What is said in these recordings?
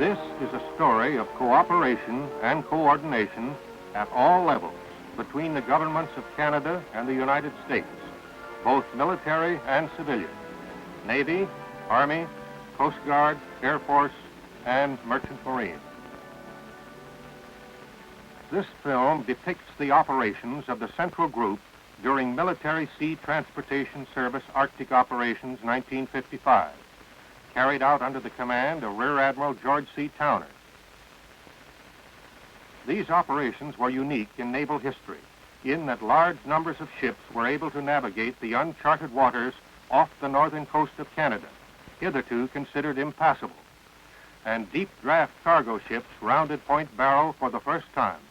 This is a story of cooperation and coordination at all levels between the governments of Canada and the United States, both military and civilian, Navy, Army, Coast Guard, Air Force, and Merchant Marine. This film depicts the operations of the Central Group during Military Sea Transportation Service Arctic Operations 1955, carried out under the command of Rear Admiral George C. Towner. These operations were unique in naval history, in that large numbers of ships were able to navigate the uncharted waters off the northern coast of Canada, hitherto considered impassable, and deep draft cargo ships rounded Point Barrow for the first time,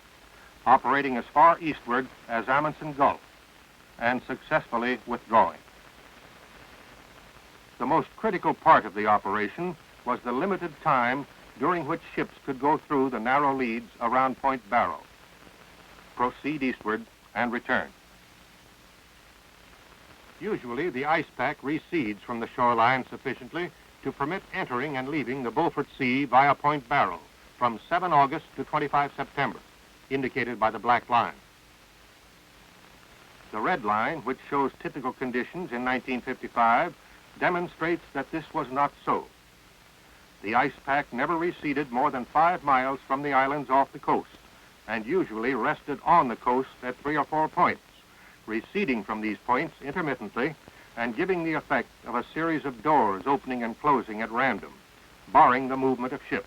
operating as far eastward as Amundsen Gulf, and successfully withdrawing. The most critical part of the operation was the limited time during which ships could go through the narrow leads around Point Barrow, proceed eastward, and return. Usually, the ice pack recedes from the shoreline sufficiently to permit entering and leaving the Beaufort Sea via Point Barrow from 7 August to 25 September, indicated by the black line. The red line, which shows typical conditions in 1955, demonstrates that this was not so. The ice pack never receded more than 5 miles from the islands off the coast, and usually rested on the coast at 3 or 4 points, receding from these points intermittently and giving the effect of a series of doors opening and closing at random, barring the movement of ships.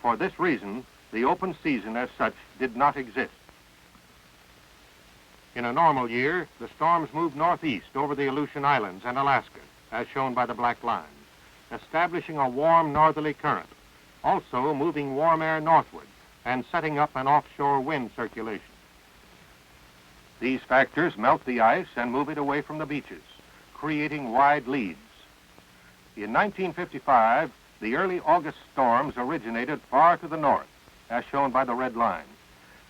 For this reason, the open season as such did not exist. In a normal year, the storms moved northeast over the Aleutian Islands and Alaska, as shown by the black line, establishing a warm northerly current, also moving warm air northward and setting up an offshore wind circulation. These factors melt the ice and move it away from the beaches, creating wide leads. In 1955, the early August storms originated far to the north, as shown by the red line,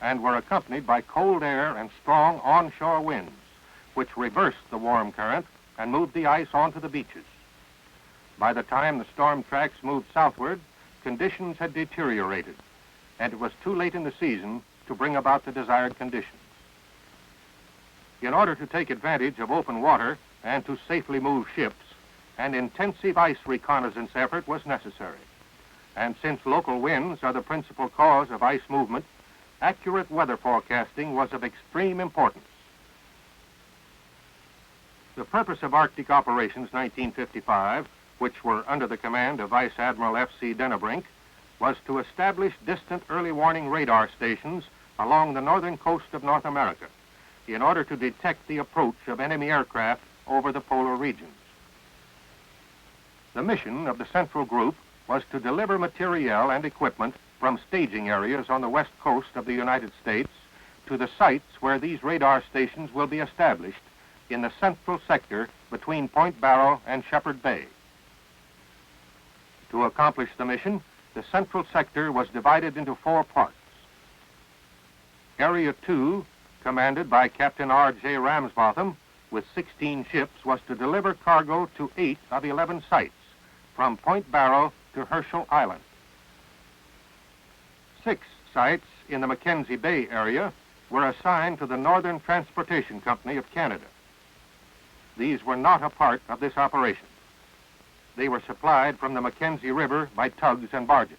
and were accompanied by cold air and strong onshore winds, which reversed the warm current and moved the ice onto the beaches. By the time the storm tracks moved southward, conditions had deteriorated, and it was too late in the season to bring about the desired conditions. In order to take advantage of open water and to safely move ships, an intensive ice reconnaissance effort was necessary. And since local winds are the principal cause of ice movement, accurate weather forecasting was of extreme importance. The purpose of Arctic Operations 1955, which were under the command of Vice Admiral F.C. Dennebrink, was to establish distant early warning radar stations along the northern coast of North America in order to detect the approach of enemy aircraft over the polar regions. The mission of the Central Group was to deliver materiel and equipment from staging areas on the west coast of the United States to the sites where these radar stations will be established in the central sector between Point Barrow and Shepherd Bay. To accomplish the mission, the central sector was divided into 4 parts. Area 2, commanded by Captain R.J. Ramsbotham, with 16 ships, was to deliver cargo to 8 of 11 sites, from Point Barrow to Herschel Island. 6 sites in the Mackenzie Bay area were assigned to the Northern Transportation Company of Canada. These were not a part of this operation. They were supplied from the Mackenzie River by tugs and barges.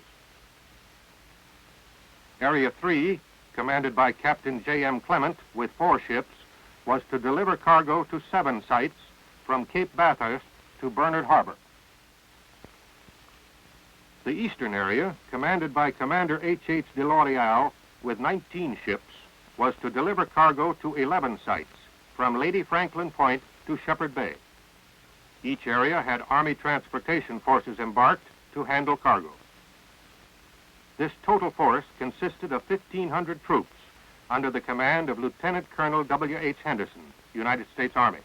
Area 3, commanded by Captain J.M. Clement with 4 ships, was to deliver cargo to 7 sites from Cape Bathurst to Bernard Harbor. The eastern area, commanded by Commander H.H. de L'Oreal with 19 ships, was to deliver cargo to 11 sites from Lady Franklin Point to Shepherd Bay. Each area had Army transportation forces embarked to handle cargo. This total force consisted of 1,500 troops under the command of Lieutenant Colonel W.H. Henderson, United States Army.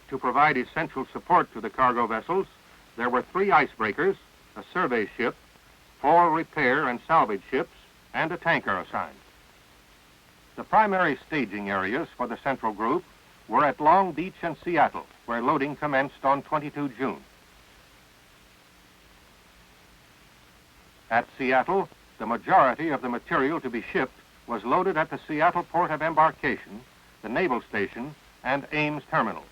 To provide essential support to the cargo vessels, there were 3 icebreakers, a survey ship, 4 repair and salvage ships, and a tanker assigned. The primary staging areas for the Central Group were at Long Beach and Seattle, where loading commenced on 22 June. At Seattle, the majority of the material to be shipped was loaded at the Seattle Port of Embarkation, the Naval Station, and Ames Terminal.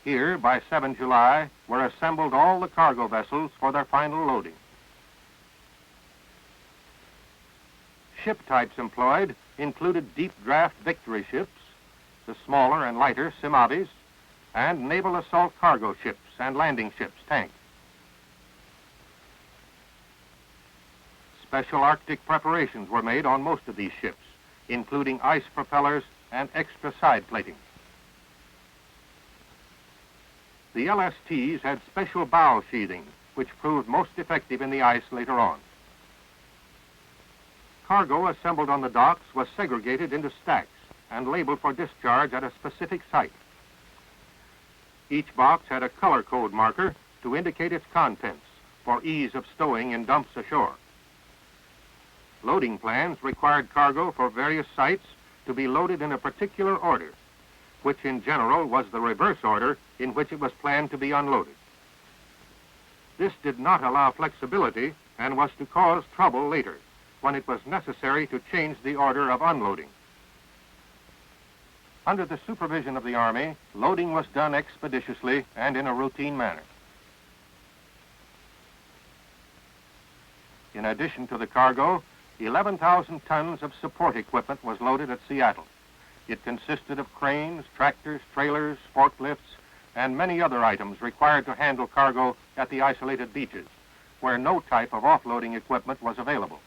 Here, by 7 July, were assembled all the cargo vessels for their final loading. Ship types employed included deep draft Victory ships, the smaller and lighter Simabis, and naval assault cargo ships and landing ships, tanks. Special Arctic preparations were made on most of these ships, including ice propellers and extra side plating. The LSTs had special bow sheathing, which proved most effective in the ice later on. Cargo assembled on the docks was segregated into stacks and labeled for discharge at a specific site. Each box had a color code marker to indicate its contents for ease of stowing in dumps ashore. Loading plans required cargo for various sites to be loaded in a particular order, which in general was the reverse order in which it was planned to be unloaded. This did not allow flexibility and was to cause trouble later, when it was necessary to change the order of unloading. Under the supervision of the Army, loading was done expeditiously and in a routine manner. In addition to the cargo, 11,000 tons of support equipment was loaded at Seattle. It consisted of cranes, tractors, trailers, forklifts, and many other items required to handle cargo at the isolated beaches, where no type of offloading equipment was available.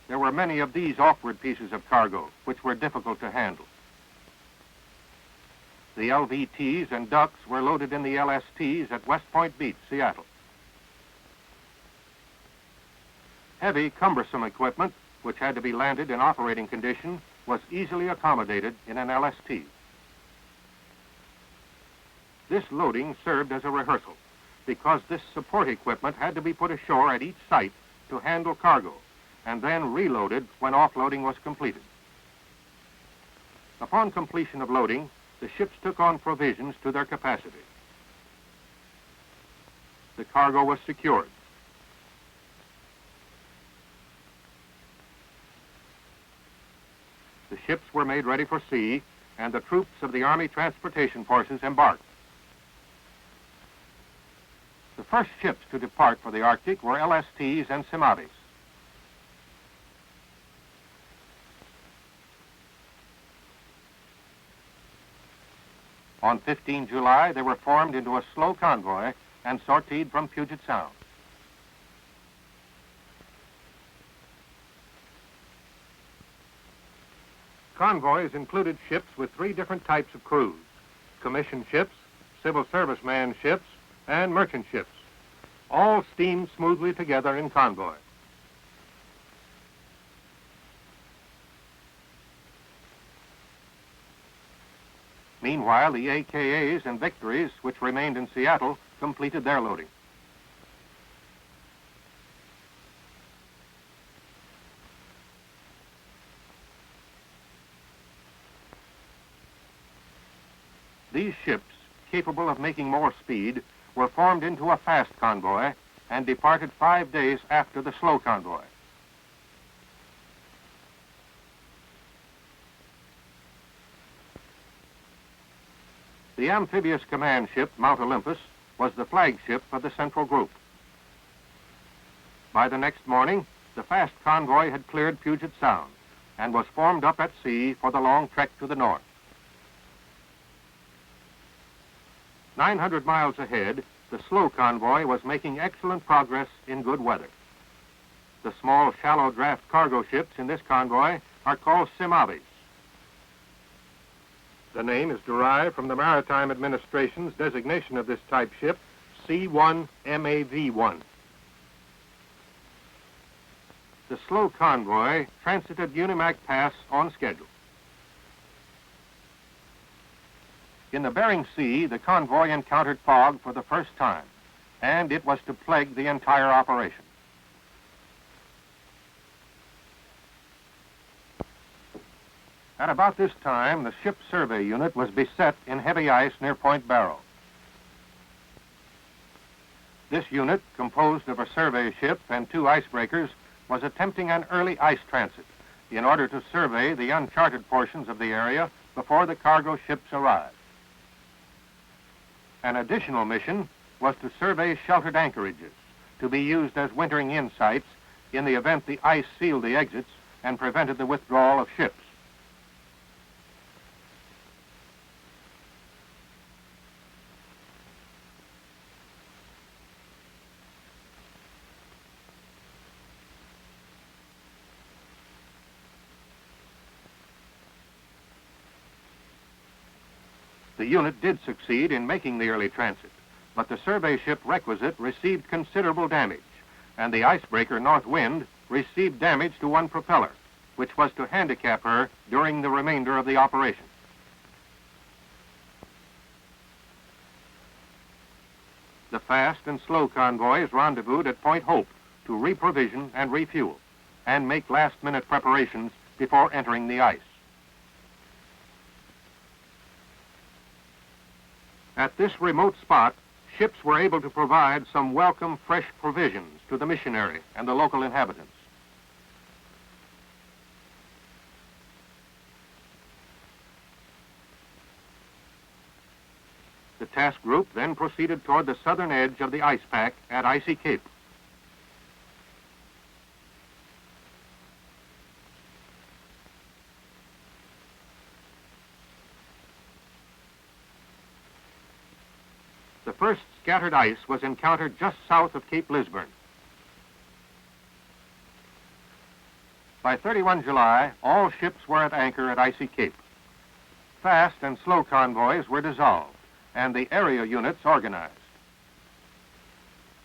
There were many of these awkward pieces of cargo, which were difficult to handle. The LVTs and ducks were loaded in the LSTs at West Point Beach, Seattle. Heavy, cumbersome equipment, which had to be landed in operating condition, was easily accommodated in an LST. This loading served as a rehearsal, because this support equipment had to be put ashore at each site to handle cargo, and then reloaded when offloading was completed. Upon completion of loading, the ships took on provisions to their capacity. The cargo was secured. The ships were made ready for sea, and the troops of the Army Transportation Forces embarked. The first ships to depart for the Arctic were LSTs and Simabis. On 15 July, they were formed into a slow convoy and sortied from Puget Sound. Convoys included ships with 3 different types of crews: commissioned ships, civil service man ships, and merchant ships. All steamed smoothly together in convoy. Meanwhile, the AKAs and Victories, which remained in Seattle, completed their loading. These ships, capable of making more speed, were formed into a fast convoy and departed 5 days after the slow convoy. The amphibious command ship, Mount Olympus, was the flagship of the central group. By the next morning, the fast convoy had cleared Puget Sound and was formed up at sea for the long trek to the north. 900 miles ahead, the slow convoy was making excellent progress in good weather. The small, shallow draft cargo ships in this convoy are called Simabis. The name is derived from the Maritime Administration's designation of this type ship, C1 MAV1. The slow convoy transited Unimak Pass on schedule. In the Bering Sea, the convoy encountered fog for the first time, and it was to plague the entire operation. At about this time, the ship survey unit was beset in heavy ice near Point Barrow. This unit, composed of a survey ship and 2 icebreakers, was attempting an early ice transit in order to survey the uncharted portions of the area before the cargo ships arrived. An additional mission was to survey sheltered anchorages to be used as wintering-in sites in the event the ice sealed the exits and prevented the withdrawal of ships. The unit did succeed in making the early transit, but the survey ship requisite received considerable damage, and the icebreaker North Wind received damage to one propeller, which was to handicap her during the remainder of the operation. The fast and slow convoys rendezvoused at Point Hope to reprovision and refuel, and make last-minute preparations before entering the ice. At this remote spot, ships were able to provide some welcome fresh provisions to the missionary and the local inhabitants. The task group then proceeded toward the southern edge of the ice pack at Icy Cape. The first scattered ice was encountered just south of Cape Lisburn. By 31 July, all ships were at anchor at Icy Cape. Fast and slow convoys were dissolved, and the area units organized.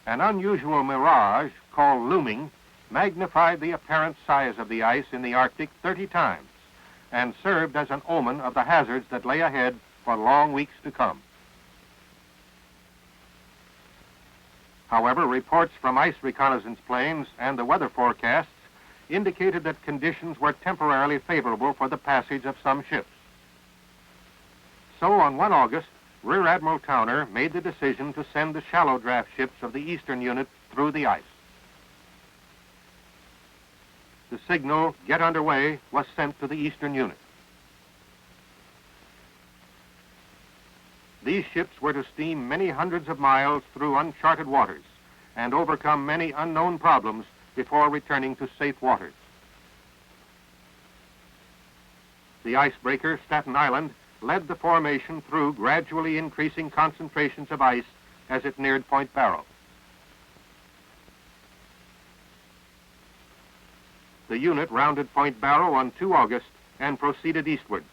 An unusual mirage, called looming, magnified the apparent size of the ice in the Arctic 30 times, and served as an omen of the hazards that lay ahead for long weeks to come. However, reports from ice reconnaissance planes and the weather forecasts indicated that conditions were temporarily favorable for the passage of some ships. So on 1 August, Rear Admiral Towner made the decision to send the shallow draft ships of the Eastern Unit through the ice. The signal, "Get underway," was sent to the Eastern Unit. These ships were to steam many hundreds of miles through uncharted waters and overcome many unknown problems before returning to safe waters. The icebreaker Staten Island led the formation through gradually increasing concentrations of ice as it neared Point Barrow. The unit rounded Point Barrow on 2 August and proceeded eastward.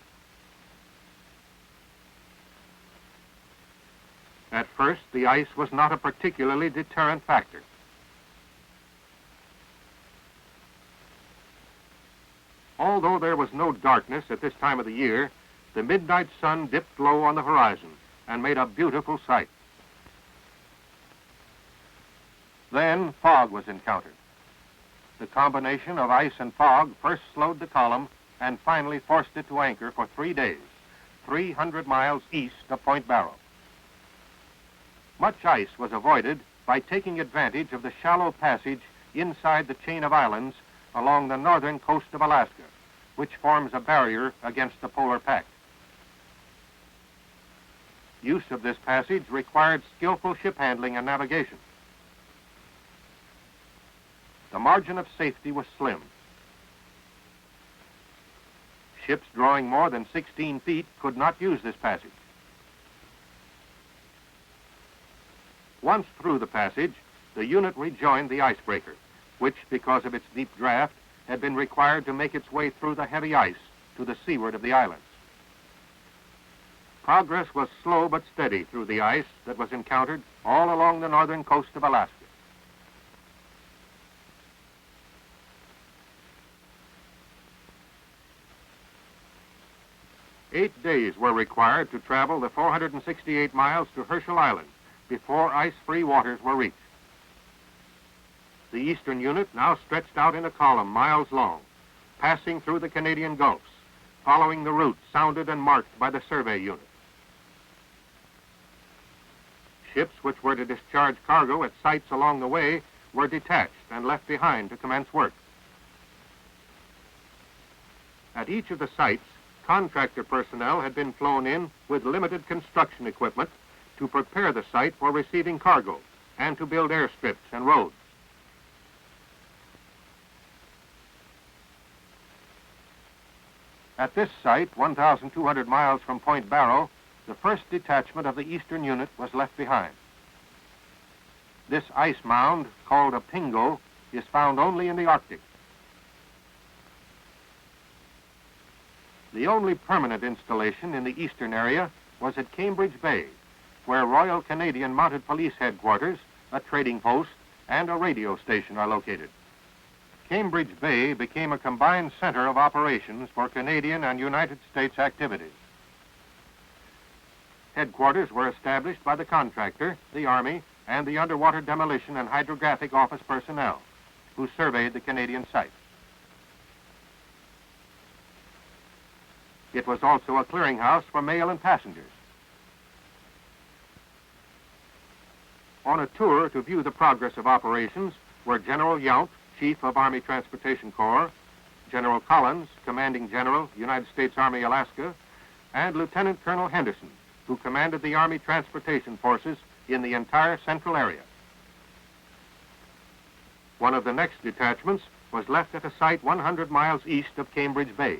At first, the ice was not a particularly deterrent factor. Although there was no darkness at this time of the year, the midnight sun dipped low on the horizon and made a beautiful sight. Then fog was encountered. The combination of ice and fog first slowed the column and finally forced it to anchor for 3 days, 300 miles east of Point Barrow. Much ice was avoided by taking advantage of the shallow passage inside the chain of islands along the northern coast of Alaska, which forms a barrier against the polar pack. Use of this passage required skillful ship handling and navigation. The margin of safety was slim. Ships drawing more than 16 feet could not use this passage. Once through the passage, the unit rejoined the icebreaker, which, because of its deep draft, had been required to make its way through the heavy ice to the seaward of the islands. Progress was slow but steady through the ice that was encountered all along the northern coast of Alaska. Eight days were required to travel the 468 miles to Herschel Island before ice-free waters were reached. The Eastern Unit now stretched out in a column miles long, passing through the Canadian Gulfs, following the route sounded and marked by the survey unit. ships which were to discharge cargo at sites along the way were detached and left behind to commence work. At each of the sites, contractor personnel had been flown in with limited construction equipment to prepare the site for receiving cargo and to build airstrips and roads. At this site, 1,200 miles from Point Barrow, the first detachment of the eastern unit was left behind. This ice mound, called a pingo, is found only in the Arctic. The only permanent installation in the eastern area was at Cambridge Bay, where Royal Canadian Mounted Police Headquarters, a trading post, and a radio station are located. Cambridge Bay became a combined center of operations for Canadian and United States activities. Headquarters were established by the contractor, the Army, and the Underwater Demolition and Hydrographic Office personnel, who surveyed the Canadian site. It was also a clearinghouse for mail and passengers. On a tour to view the progress of operations were General Yount, Chief of Army Transportation Corps, General Collins, Commanding General, United States Army, Alaska, and Lieutenant Colonel Henderson, who commanded the Army Transportation Forces in the entire central area. One of the next detachments was left at a site 100 miles east of Cambridge Bay.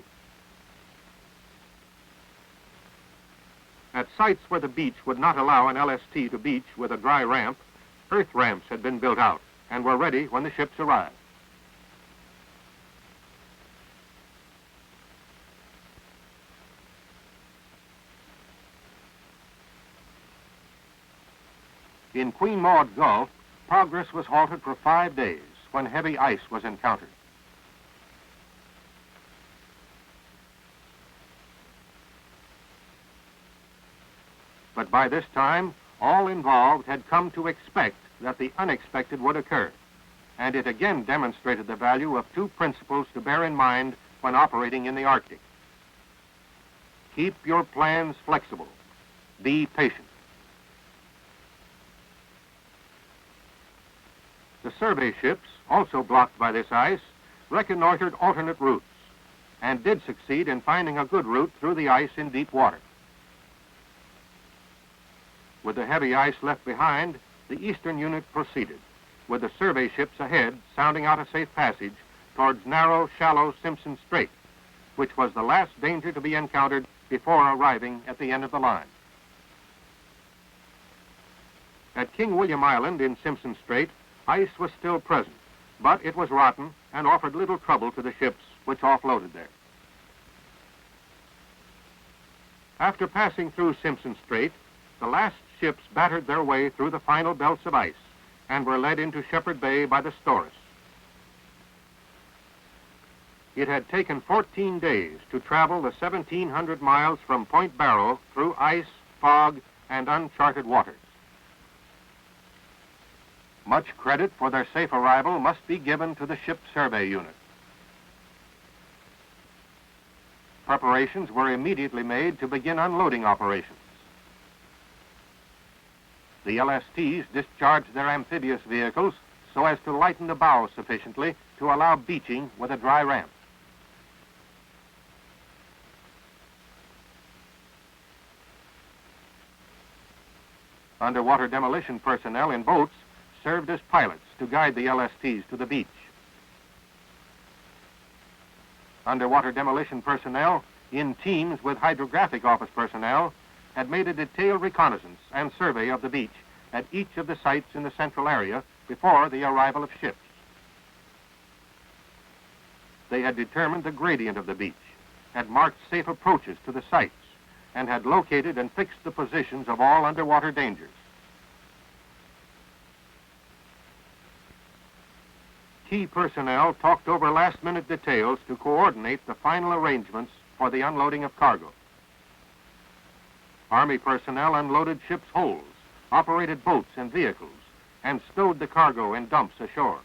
At sites where the beach would not allow an LST to beach with a dry ramp, earth ramps had been built out and were ready when the ships arrived. In Queen Maud Gulf, progress was halted for 5 days when heavy ice was encountered. But by this time, all involved had come to expect that the unexpected would occur, and it again demonstrated the value of two principles to bear in mind when operating in the Arctic. Keep your plans flexible. Be patient. The survey ships, also blocked by this ice, reconnoitered alternate routes and did succeed in finding a good route through the ice in deep water. With the heavy ice left behind, the eastern unit proceeded, with the survey ships ahead sounding out a safe passage towards narrow, shallow Simpson Strait, which was the last danger to be encountered before arriving at the end of the line. At King William Island in Simpson Strait, ice was still present, but it was rotten and offered little trouble to the ships which offloaded there. After passing through Simpson Strait, the last ships battered their way through the final belts of ice and were led into Shepherd Bay by the Storis. It had taken 14 days to travel the 1,700 miles from Point Barrow through ice, fog, and uncharted waters. Much credit for their safe arrival must be given to the ship survey unit. Preparations were immediately made to begin unloading operations. The LSTs discharged their amphibious vehicles so as to lighten the bow sufficiently to allow beaching with a dry ramp. Underwater demolition personnel in boats served as pilots to guide the LSTs to the beach. Underwater demolition personnel, in teams with hydrographic office personnel, had made a detailed reconnaissance and survey of the beach at each of the sites in the central area before the arrival of ships. They had determined the gradient of the beach, had marked safe approaches to the sites, and had located and fixed the positions of all underwater dangers. Key personnel talked over last-minute details to coordinate the final arrangements for the unloading of cargo. Army personnel unloaded ships' holds, operated boats and vehicles, and stowed the cargo in dumps ashore.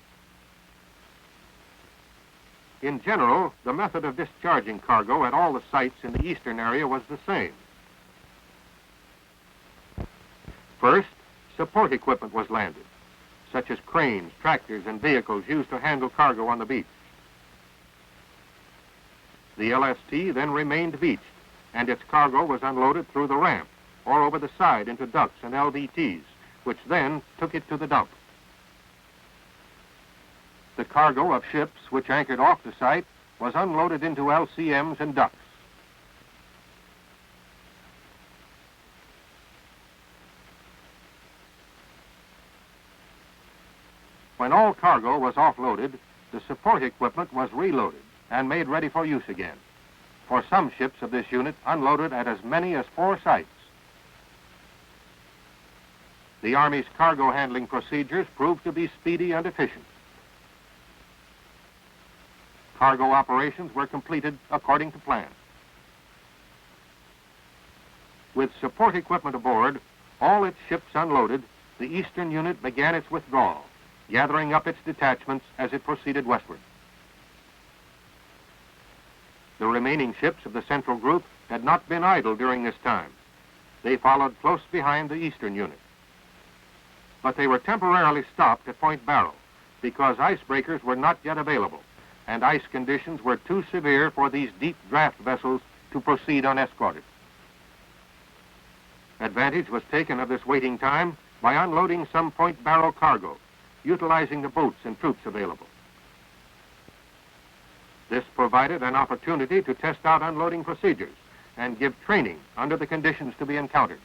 In general, the method of discharging cargo at all the sites in the eastern area was the same. First, support equipment was landed, such as cranes, tractors, and vehicles used to handle cargo on the beach. The LST then remained beached, and its cargo was unloaded through the ramp or over the side into ducks and LVTs, which then took it to the dump. The cargo of ships which anchored off the site was unloaded into LCMs and ducks. When all cargo was offloaded, the support equipment was reloaded and made ready for use again. For some ships of this unit unloaded at as many as 4 sites. The Army's cargo handling procedures proved to be speedy and efficient. Cargo operations were completed according to plan. With support equipment aboard, all its ships unloaded, the Eastern Unit began its withdrawal, gathering up its detachments as it proceeded westward. The remaining ships of the Central Group had not been idle during this time. They followed close behind the Eastern Unit. But they were temporarily stopped at Point Barrow because icebreakers were not yet available, and ice conditions were too severe for these deep draft vessels to proceed unescorted. Advantage was taken of this waiting time by unloading some Point Barrow cargo, utilizing the boats and troops available. This provided an opportunity to test out unloading procedures and give training under the conditions to be encountered.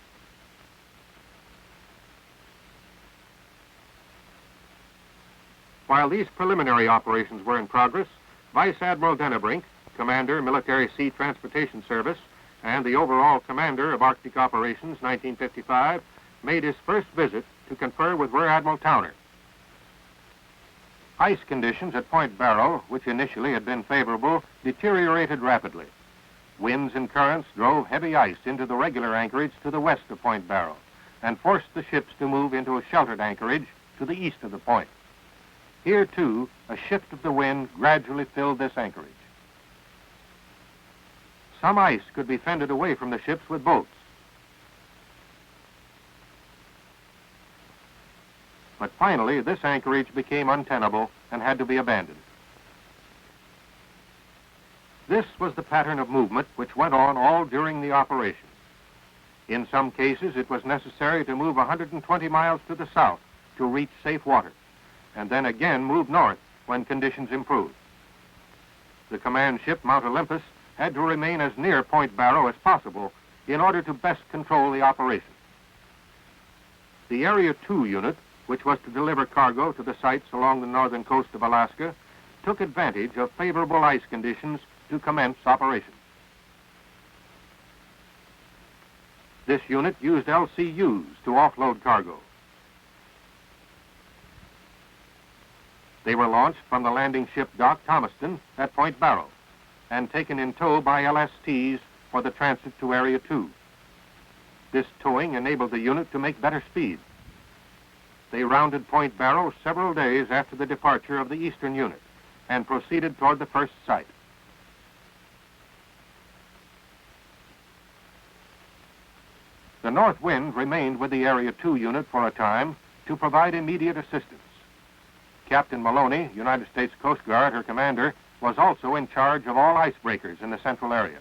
While these preliminary operations were in progress, Vice Admiral Dennebrink, Commander, Military Sea Transportation Service, and the overall Commander of Arctic Operations, 1955, made his first visit to confer with Rear Admiral Towner. Ice conditions at Point Barrow, which initially had been favorable, deteriorated rapidly. Winds and currents drove heavy ice into the regular anchorage to the west of Point Barrow and forced the ships to move into a sheltered anchorage to the east of the point. Here, too, a shift of the wind gradually filled this anchorage. Some ice could be fended away from the ships with boats. But finally, this anchorage became untenable and had to be abandoned. This was the pattern of movement which went on all during the operation. In some cases, it was necessary to move 120 miles to the south to reach safe water, and then again move north when conditions improved. The command ship, Mount Olympus, had to remain as near Point Barrow as possible in order to best control the operation. The Area 2 unit, which was to deliver cargo to the sites along the northern coast of Alaska, took advantage of favorable ice conditions to commence operations. This unit used LCUs to offload cargo. They were launched from the landing ship dock Thomaston at Point Barrow and taken in tow by LSTs for the transit to Area 2. This towing enabled the unit to make better speed. They rounded Point Barrow several days after the departure of the Eastern Unit and proceeded toward the first site. The north wind remained with the Area 2 unit for a time to provide immediate assistance. Captain Maloney, United States Coast Guard, her commander, was also in charge of all icebreakers in the central area.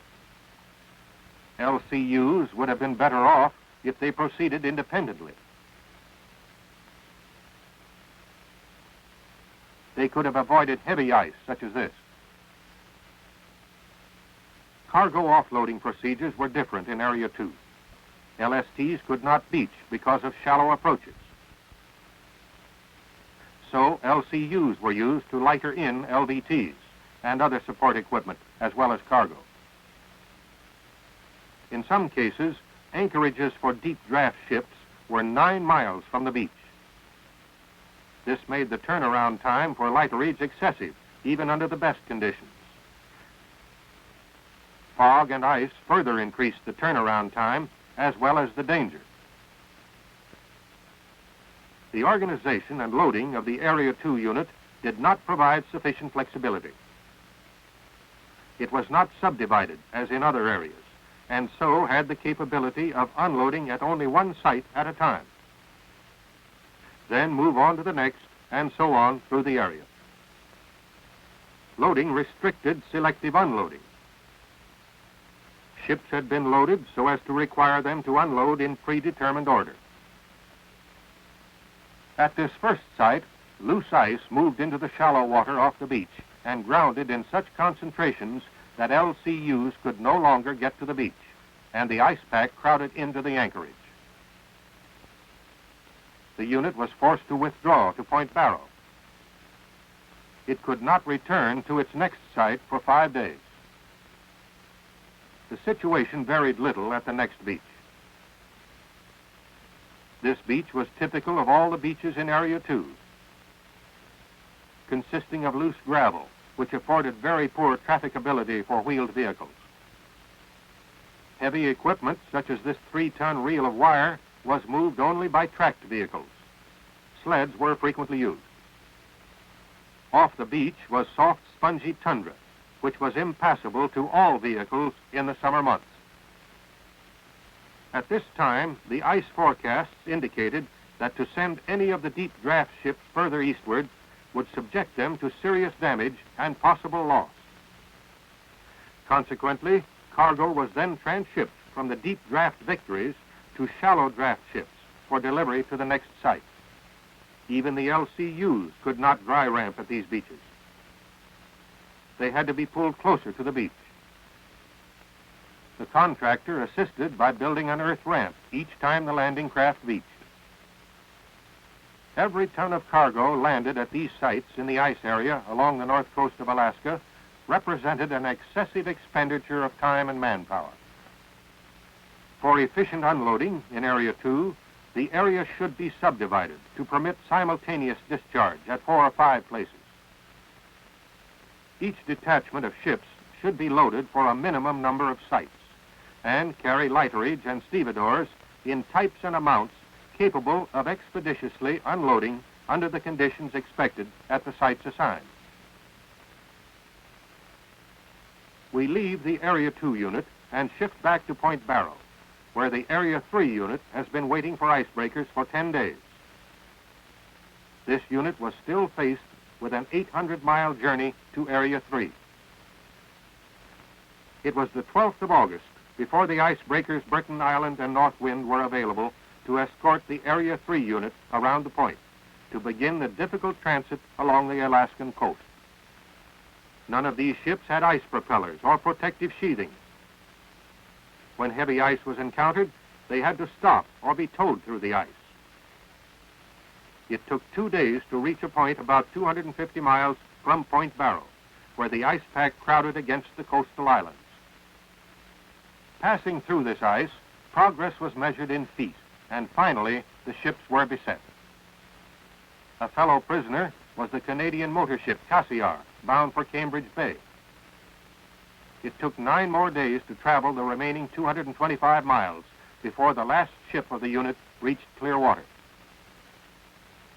LCUs would have been better off if they proceeded independently. They could have avoided heavy ice such as this. Cargo offloading procedures were different in Area 2. LSTs could not beach because of shallow approaches. So LCUs were used to lighter in LVTs and other support equipment as well as cargo. In some cases, anchorages for deep draft ships were 9 miles from the beach. This made the turnaround time for lighterage excessive, even under the best conditions. Fog and ice further increased the turnaround time as well as the danger. The organization and loading of the Area 2 unit did not provide sufficient flexibility. It was not subdivided as in other areas, and so had the capability of unloading at only one site at a time. then move on to the next, and so on through the area. Loading restricted selective unloading. Ships had been loaded so as to require them to unload in predetermined order. At this first site, loose ice moved into the shallow water off the beach and grounded in such concentrations that LCUs could no longer get to the beach, and the ice pack crowded into the anchorage. The unit was forced to withdraw to Point Barrow. It could not return to its next site for 5 days. The situation varied little at the next beach. This beach was typical of all the beaches in Area 2, consisting of loose gravel, which afforded very poor trafficability for wheeled vehicles. Heavy equipment, such as this 3-ton reel of wire, was moved only by tracked vehicles. Sleds were frequently used. Off the beach was soft, spongy tundra, which was impassable to all vehicles in the summer months. At this time, the ice forecasts indicated that to send any of the deep draft ships further eastward would subject them to serious damage and possible loss. Consequently, cargo was then transshipped from the deep draft Victories to shallow draft ships for delivery to the next site. Even the LCUs could not dry ramp at these beaches. They had to be pulled closer to the beach. The contractor assisted by building an earth ramp each time the landing craft beached. Every ton of cargo landed at these sites in the ice area along the north coast of Alaska represented an excessive expenditure of time and manpower. For efficient unloading in Area 2, the area should be subdivided to permit simultaneous discharge at 4 or 5 places. Each detachment of ships should be loaded for a minimum number of sites and carry lighterage and stevedores in types and amounts capable of expeditiously unloading under the conditions expected at the sites assigned. We leave the Area 2 unit and shift back to Point Barrow, where the Area 3 unit has been waiting for icebreakers for 10 days. This unit was still faced with an 800-mile journey to Area 3. It was the 12th of August before the icebreakers Burton Island and North Wind were available to escort the Area 3 unit around the point to begin the difficult transit along the Alaskan coast. None of these ships had ice propellers or protective sheathing. When heavy ice was encountered, they had to stop or be towed through the ice. It took 2 days to reach a point about 250 miles from Point Barrow, where the ice pack crowded against the coastal islands. Passing through this ice, progress was measured in feet, and finally the ships were beset. A fellow prisoner was the Canadian motor ship Cassiar, bound for Cambridge Bay. It took 9 more days to travel the remaining 225 miles before the last ship of the unit reached clear water.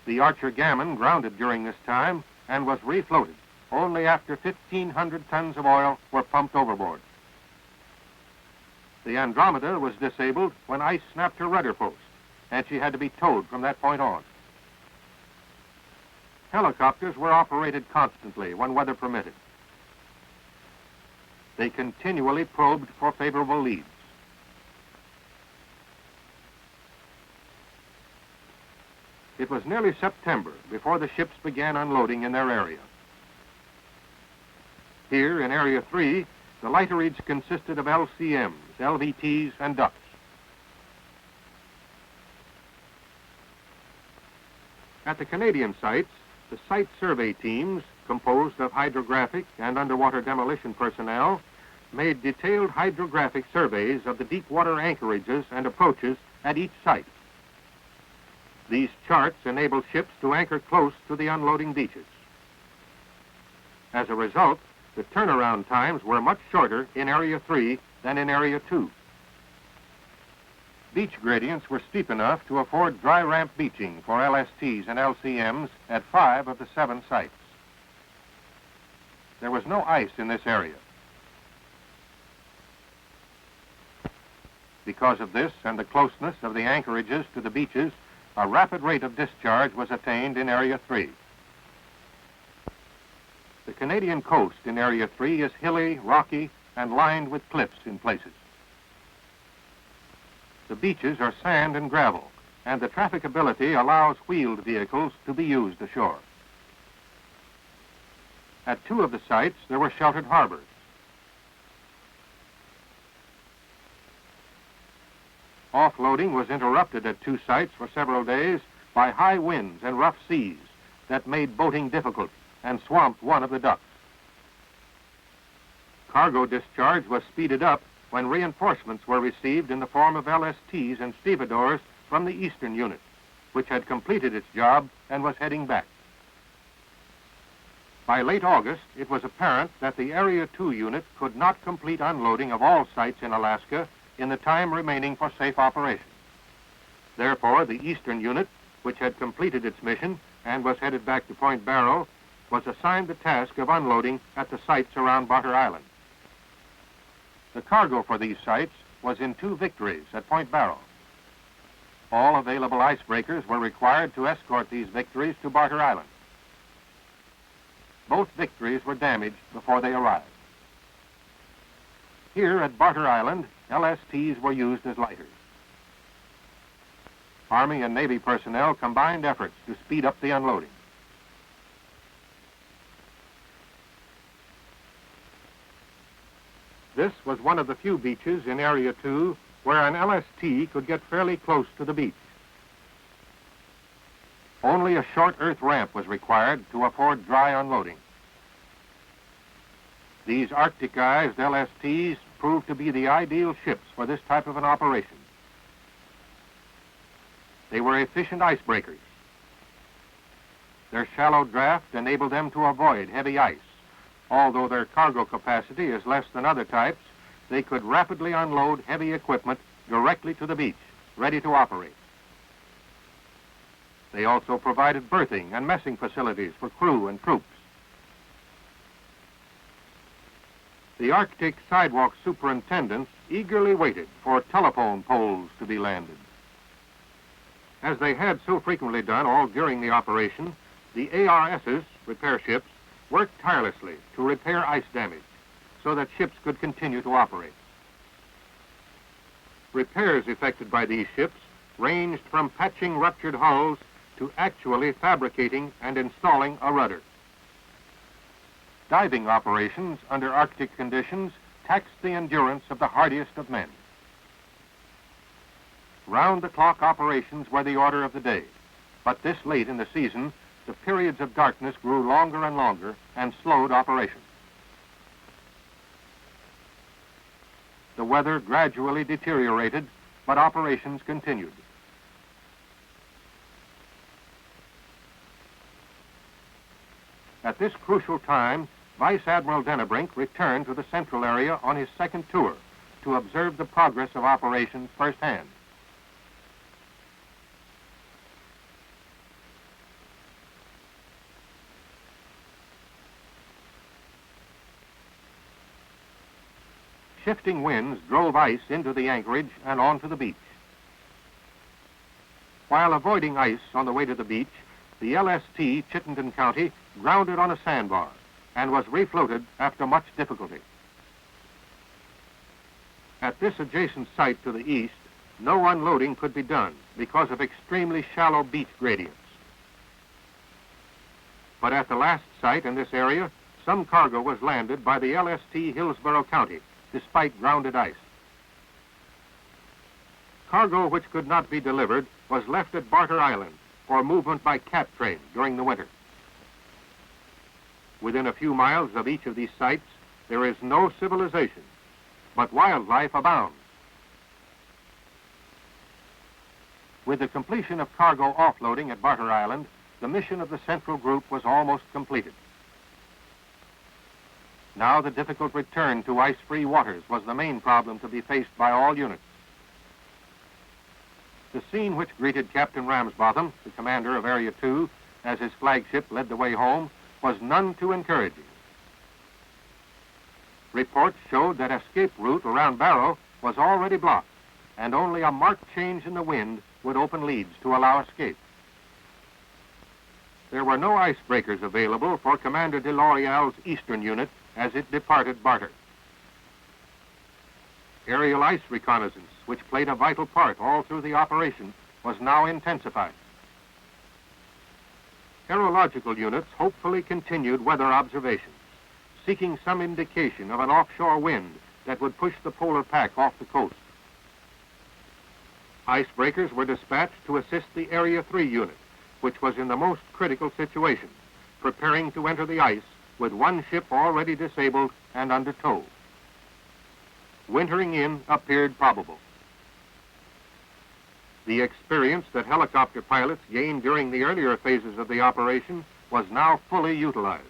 The Archer Gammon grounded during this time and was refloated only after 1,500 tons of oil were pumped overboard. The Andromeda was disabled when ice snapped her rudder post, and she had to be towed from that point on. Helicopters were operated constantly when weather permitted. They continually probed for favorable leads. It was nearly September before the ships began unloading in their area. Here in Area 3, the lighterage consisted of LCMs, LVTs, and ducks. At the Canadian sites, the site survey teams, composed of hydrographic and underwater demolition personnel, made detailed hydrographic surveys of the deep water anchorages and approaches at each site. These charts enabled ships to anchor close to the unloading beaches. As a result, the turnaround times were much shorter in Area 3 than in Area 2. Beach gradients were steep enough to afford dry ramp beaching for LSTs and LCMs at 5 of the 7 sites. There was no ice in this area. Because of this and the closeness of the anchorages to the beaches, a rapid rate of discharge was attained in Area 3. The Canadian coast in Area 3 is hilly, rocky, and lined with cliffs in places. The beaches are sand and gravel, and the trafficability allows wheeled vehicles to be used ashore. At 2 of the sites, there were sheltered harbors. Offloading was interrupted at 2 sites for several days by high winds and rough seas that made boating difficult and swamped one of the ducts. Cargo discharge was speeded up when reinforcements were received in the form of LSTs and stevedores from the eastern unit, which had completed its job and was heading back. By late August, it was apparent that the Area 2 unit could not complete unloading of all sites in Alaska in the time remaining for safe operation. Therefore, the eastern unit, which had completed its mission and was headed back to Point Barrow, was assigned the task of unloading at the sites around Butter Island. The cargo for these sites was in 2 victories at Point Barrow. All available icebreakers were required to escort these victories to Butter Island. Both victories were damaged before they arrived. Here at Butter Island, LSTs were used as lighters. Army and Navy personnel combined efforts to speed up the unloading. This was one of the few beaches in Area 2 where an LST could get fairly close to the beach. Only a short earth ramp was required to afford dry unloading. These Arcticized LSTs proved to be the ideal ships for this type of an operation. They were efficient icebreakers. Their shallow draft enabled them to avoid heavy ice. Although their cargo capacity is less than other types, they could rapidly unload heavy equipment directly to the beach, ready to operate. They also provided berthing and messing facilities for crew and troops. The Arctic sidewalk superintendents eagerly waited for telephone poles to be landed. As they had so frequently done all during the operation, the ARSs, repair ships, worked tirelessly to repair ice damage so that ships could continue to operate. Repairs effected by these ships ranged from patching ruptured hulls to actually fabricating and installing a rudder. Diving operations under Arctic conditions taxed the endurance of the hardiest of men. Round-the-clock operations were the order of the day, but this late in the season, the periods of darkness grew longer and longer and slowed operation. The weather gradually deteriorated, but operations continued. At this crucial time, Vice Admiral Dennebrink returned to the central area on his second tour to observe the progress of operations firsthand. Shifting winds drove ice into the anchorage and onto the beach. While avoiding ice on the way to the beach, the LST Chittenden County grounded on a sandbar and was refloated after much difficulty. At this adjacent site to the east, no unloading could be done because of extremely shallow beach gradients. But at the last site in this area, some cargo was landed by the LST Hillsborough County, despite grounded ice. Cargo which could not be delivered was left at Butter Island for movement by cat train during the winter. Within a few miles of each of these sites, there is no civilization, but wildlife abounds. With the completion of cargo offloading at Butter Island, the mission of the Central Group was almost completed. Now the difficult return to ice-free waters was the main problem to be faced by all units. The scene which greeted Captain Ramsbotham, the commander of Area 2, as his flagship led the way home, was none too encouraging. Reports showed that escape route around Barrow was already blocked, and only a marked change in the wind would open leads to allow escape. There were no icebreakers available for Commander de L'Oreal's eastern unit as it departed Barter. Aerial ice reconnaissance, which played a vital part all through the operation, was now intensified. Aerological units hopefully continued weather observations, seeking some indication of an offshore wind that would push the polar pack off the coast. Icebreakers were dispatched to assist the Area 3 unit, which was in the most critical situation, preparing to enter the ice with one ship already disabled and under tow. Wintering in appeared probable. The experience that helicopter pilots gained during the earlier phases of the operation was now fully utilized.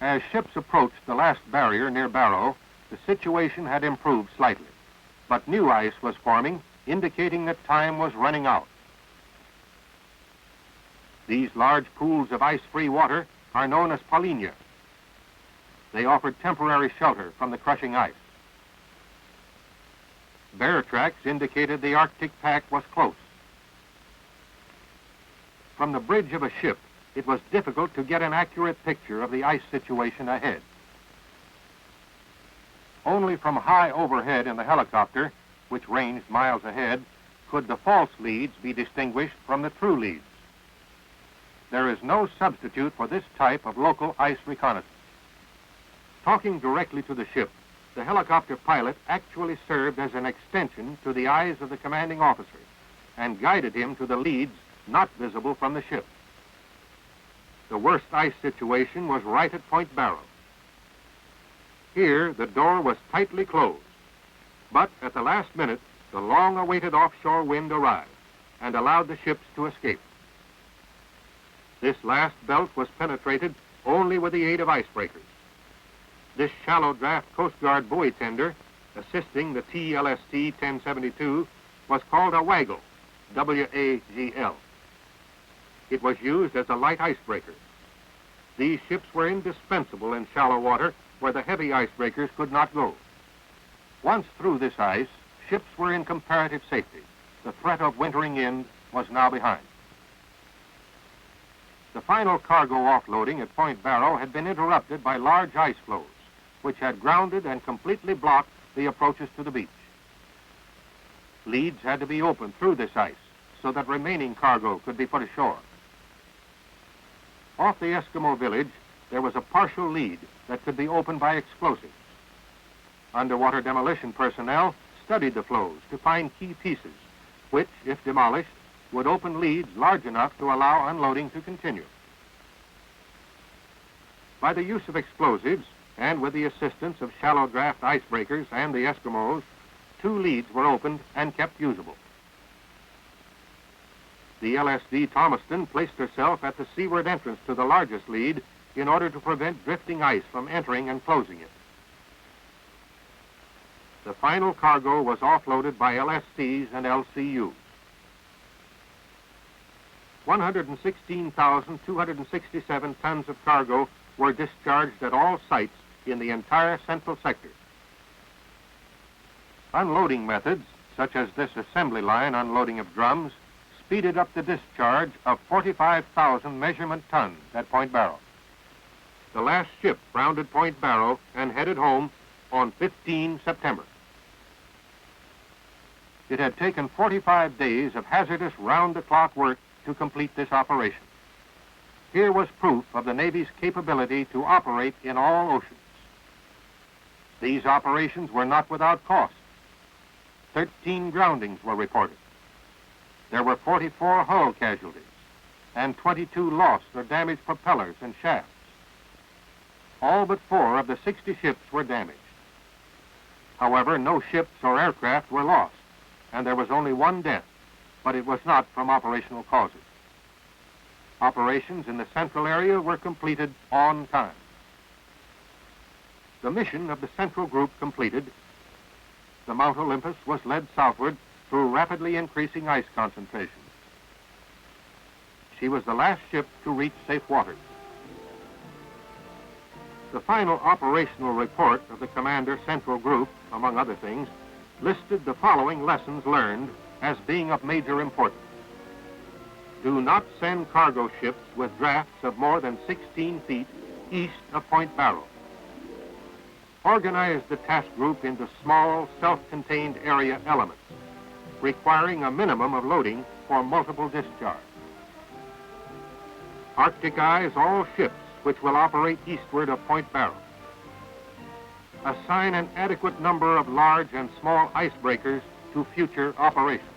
As ships approached the last barrier near Barrow, the situation had improved slightly, but new ice was forming, indicating that time was running out. These large pools of ice-free water are known as polynya. They offered temporary shelter from the crushing ice. Bear tracks indicated the Arctic pack was close. From the bridge of a ship, it was difficult to get an accurate picture of the ice situation ahead. Only from high overhead in the helicopter, which ranged miles ahead, could the false leads be distinguished from the true leads. There is no substitute for this type of local ice reconnaissance. Talking directly to the ship, the helicopter pilot actually served as an extension to the eyes of the commanding officer and guided him to the leads not visible from the ship. The worst ice situation was right at Point Barrow. Here, the door was tightly closed, but at the last minute, the long-awaited offshore wind arrived and allowed the ships to escape. This last belt was penetrated only with the aid of icebreakers. This shallow draft Coast Guard buoy tender, assisting the TLST 1072, was called a WAGL, W-A-G-L. It was used as a light icebreaker. These ships were indispensable in shallow water where the heavy icebreakers could not go. Once through this ice, ships were in comparative safety. The threat of wintering in was now behind. The final cargo offloading at Point Barrow had been interrupted by large ice floes, which had grounded and completely blocked the approaches to the beach. Leads had to be opened through this ice so that remaining cargo could be put ashore. Off the Eskimo village, there was a partial lead that could be opened by explosives. Underwater demolition personnel studied the flows to find key pieces, which, if demolished, would open leads large enough to allow unloading to continue. By the use of explosives, and with the assistance of shallow draft icebreakers and the Eskimos, 2 leads were opened and kept usable. The LSD Thomaston placed herself at the seaward entrance to the largest lead in order to prevent drifting ice from entering and closing it. The final cargo was offloaded by LSCs and LCUs. 116,267 tons of cargo were discharged at all sites in the entire central sector. Unloading methods, such as this assembly line unloading of drums, speeded up the discharge of 45,000 measurement tons at Point Barrow. The last ship rounded Point Barrow and headed home on 15 September. It had taken 45 days of hazardous round-the-clock work to complete this operation. Here was proof of the Navy's capability to operate in all oceans. These operations were not without cost. 13 groundings were reported. There were 44 hull casualties and 22 lost or damaged propellers and shafts. All but 4 of the 60 ships were damaged. However, no ships or aircraft were lost, and there was only 1 death, but it was not from operational causes. Operations in the central area were completed on time. The mission of the central group completed, the Mount Olympus was led southward through rapidly increasing ice concentration. She was the last ship to reach safe waters. The final operational report of the Commander Central Group, among other things, listed the following lessons learned as being of major importance. Do not send cargo ships with drafts of more than 16 feet east of Point Barrow. Organize the task group into small, self-contained area elements, requiring a minimum of loading for multiple discharge. Arcticize all ships which will operate eastward of Point Barrow. Assign an adequate number of large and small icebreakers to future operations.